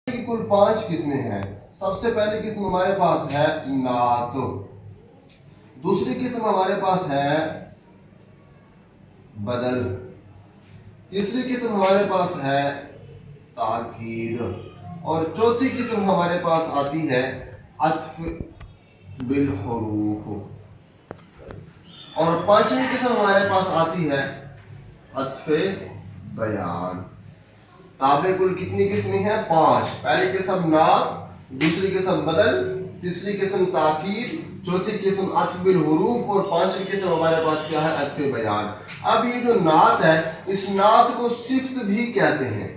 की कुल 5 किस्में हैं। सबसे पहली किस्म हमारे पास है नात, दूसरी किस्म हमारे पास है बदल, तीसरी किस्म हमारे पास है ताकीद और चौथी किस्म हमारे पास आती है अत्फ बिल हुरूफ और पांचवी किस्म हमारे पास आती है अत्फे बयान। ताबे कुल कितनी किस्में हैं? 5। पहली किस्म नात, दूसरी किस्म बदल, तीसरी किस्म ताकीद, चौथी किस्म अत्फ बिल हुरूफ और पांचवी किस्म हमारे पास क्या है? अत्फे बयान। अब ये जो नात है, इस नात को सिफ्त भी कहते हैं।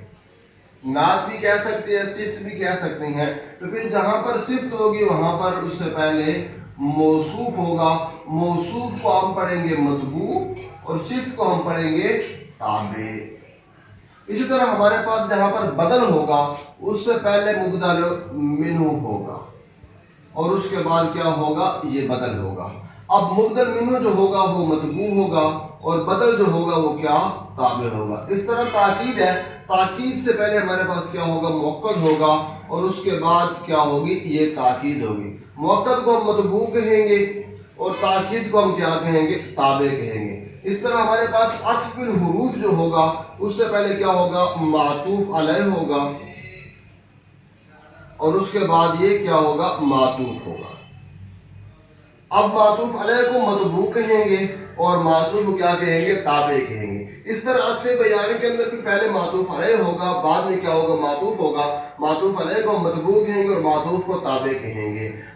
नात भी कह सकते हैं, सिफ्त भी कह सकते हैं। तो फिर जहां पर सिफ्त होगी वहां पर उससे पहले मौसूफ होगा। मौसूफ को हम पढ़ेंगे मतबू और सिफ्त को हम पढ़ेंगे ताबे। इसी तरह हमारे पास जहां पर बदल होगा उससे पहले मुबदल मिन्हु होगा और उसके बाद क्या होगा? ये बदल होगा। अब मुबदल मिन्हु जो होगा वो मतबू होगा और बदल जो होगा वो क्या? ताबे होगा। इस तरह ताकीद है, ताकीद से पहले हमारे पास क्या होगा? मुअक्कद होगा और उसके बाद क्या होगी? ये ताकीद होगी। मुअक्कद को हम मतबू कहेंगे और ताकीद को हम क्या कहेंगे? ताबे कहेंगे। इस तरह हमारे पास अत्फ बिल हुरूफ जो होगा उससे पहले क्या होगा? मातूफ अलैह होगा और उसके बाद ये क्या होगा? मातूफ होगा। अब मातूफ अलैह को मतबू कहेंगे और मातूफ को क्या कहेंगे? ताबे कहेंगे। इस तरह अत्फे बयान के अंदर भी पहले मातूफ अलैह होगा, बाद में क्या होगा? मातूफ होगा। मातूफ अलैह को मतबू कहेंगे और मातूफ को ताबे कहेंगे।